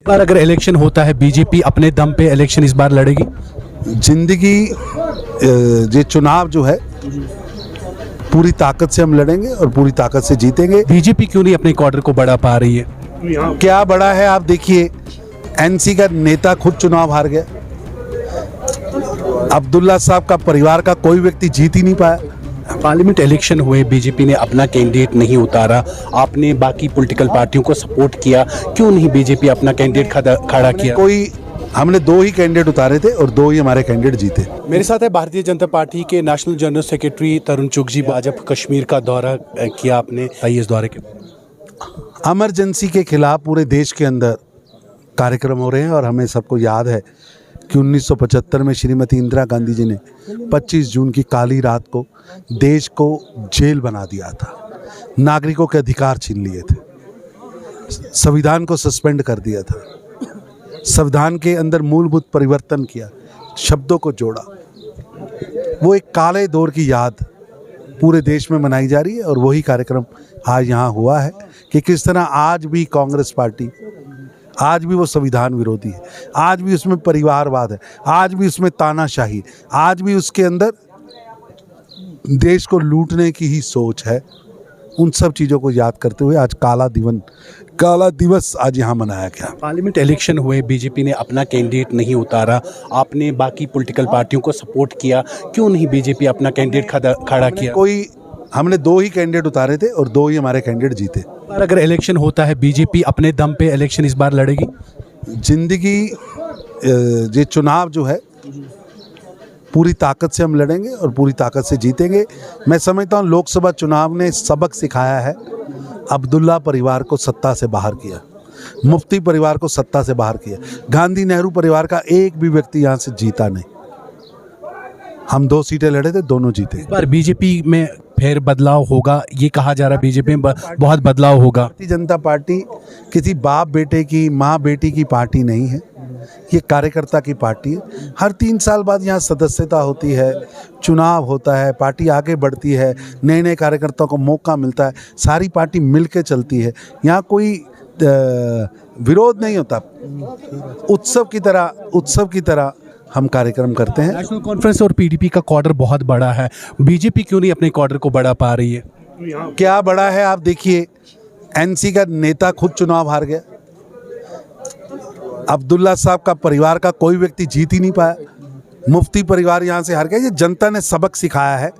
पर अगर इलेक्शन होता है, बीजेपी अपने दम पे इलेक्शन इस बार लड़ेगी। जिंदगी ये चुनाव जो है पूरी ताकत से हम लड़ेंगे और पूरी ताकत से जीतेंगे। बीजेपी क्यों नहीं अपने क्वार्टर को बढ़ा पा रही है? क्या बड़ा है, आप देखिए एनसी का नेता खुद चुनाव हार गया। अब्दुल्ला साहब का परिवार का कोई व्यक्ति जीत ही नहीं पाया। पार्लियामेंट इलेक्शन हुए, बीजेपी ने अपना कैंडिडेट नहीं उतारा, आपने बाकी पॉलिटिकल पार्टियों को सपोर्ट किया, क्यों नहीं बीजेपी अपना कैंडिडेट खड़ा किया? हमने 2 ही कैंडिडेट उतारे थे और 2 ही हमारे कैंडिडेट जीते। मेरे साथ है भारतीय जनता पार्टी के नेशनल जनरल सेक्रेटरी तरुण चुग जी। आज आप कश्मीर का दौरा किया आपने, आइए इस दौरे के। इमरजेंसी के खिलाफ पूरे देश के अंदर कार्यक्रम हो रहे हैं और हमें सबको याद है कि 1975 में श्रीमती इंदिरा गांधी जी ने 25 जून की काली रात को देश को जेल बना दिया था, नागरिकों के अधिकार छीन लिए थे, संविधान को सस्पेंड कर दिया था, संविधान के अंदर मूलभूत परिवर्तन किया, शब्दों को जोड़ा। वो एक काले दौर की याद पूरे देश में मनाई जा रही है और वही कार्यक्रम आज यहाँ हुआ है कि किस तरह आज भी कांग्रेस पार्टी, आज भी वो संविधान विरोधी है, आज भी उसमें परिवारवाद है, आज भी उसमें तानाशाही, आज भी उसके अंदर देश को लूटने की ही सोच है। उन सब चीज़ों को याद करते हुए आज काला दिवस आज यहाँ मनाया गया। पार्लियामेंट इलेक्शन हुए, बीजेपी ने अपना कैंडिडेट नहीं उतारा, आपने बाकी पॉलिटिकल पार्टियों को सपोर्ट किया, क्यों नहीं बीजेपी अपना कैंडिडेट खड़ा किया? हमने 2 ही कैंडिडेट उतारे थे और 2 ही हमारे कैंडिडेट जीते। पर अगर इलेक्शन होता है, बीजेपी अपने दम पे इलेक्शन इस बार लड़ेगी। जिंदगी ये चुनाव जो है पूरी ताकत से हम लड़ेंगे और पूरी ताकत से जीतेंगे। मैं समझता हूँ लोकसभा चुनाव ने सबक सिखाया है। अब्दुल्ला परिवार को सत्ता से बाहर किया, मुफ्ती परिवार को सत्ता से बाहर किया, गांधी नेहरू परिवार का एक भी व्यक्ति यहाँ से जीता नहीं। हम 2 सीटें लड़े थे, दोनों जीते। इस बार बीजेपी में फिर बदलाव होगा, ये कहा जा रहा है, बीजेपी में बहुत बदलाव होगा। भारतीय जनता पार्टी किसी बाप बेटे की, माँ बेटी की पार्टी नहीं है, ये कार्यकर्ता की पार्टी है। हर 3 साल बाद यहाँ सदस्यता होती है, चुनाव होता है, पार्टी आगे बढ़ती है, नए नए कार्यकर्ताओं को मौका मिलता है, सारी पार्टी मिलके चलती है। यहाँ कोई विरोध नहीं होता। उत्सव की तरह हम कार्यक्रम करते हैं। नेशनल कॉन्फ्रेंस और पीडीपी का क्वार्टर बहुत बड़ा है, बीजेपी क्यों नहीं अपने क्वार्टर को बढ़ा पा रही है? क्या बड़ा है, आप देखिए एनसी का नेता खुद चुनाव हार गया। अब्दुल्ला साहब का परिवार का कोई व्यक्ति जीत ही नहीं पाया। मुफ्ती परिवार यहाँ से हार गया। ये जनता ने सबक सिखाया है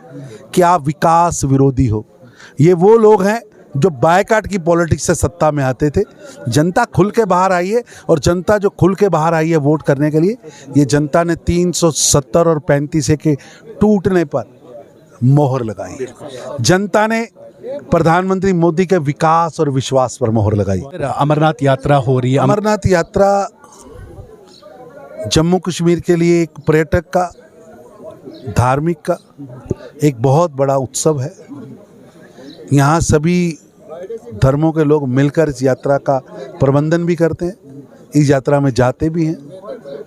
कि आप विकास विरोधी हो। ये वो लोग हैं जो बायकाट की पॉलिटिक्स से सत्ता में आते थे। जनता खुल के बाहर आई है और जनता जो खुल के बाहर आई है वोट करने के लिए, ये जनता ने 370 और 35 के टूटने पर मोहर लगाई है। जनता ने प्रधानमंत्री मोदी के विकास और विश्वास पर मोहर लगाई। अमरनाथ यात्रा हो रही है। अमरनाथ यात्रा जम्मू कश्मीर के लिए एक पर्यटक का, धार्मिक का एक बहुत बड़ा उत्सव है। यहाँ सभी धर्मों के लोग मिलकर इस यात्रा का प्रबंधन भी करते हैं, इस यात्रा में जाते भी हैं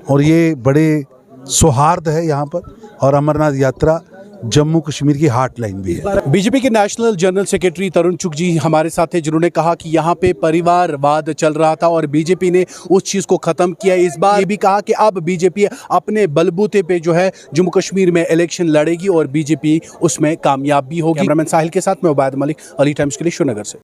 और ये बड़े सौहार्द है यहाँ पर। और अमरनाथ यात्रा जम्मू कश्मीर की हार्टलाइन भी है। बीजेपी के नेशनल जनरल सेक्रेटरी तरुण चुग जी हमारे साथ थे, जिन्होंने कहा कि यहाँ पे परिवारवाद चल रहा था और बीजेपी ने उस चीज़ को ख़त्म किया। इस बार ये भी कहा कि अब बीजेपी अपने बलबूते पे जो है जम्मू कश्मीर में इलेक्शन लड़ेगी और बीजेपी उसमें कामयाब भी होगी। कैमरामैन साहिल के साथ मैं उबैद मलिक, अली टाइम्स के लिए श्रीनगर से।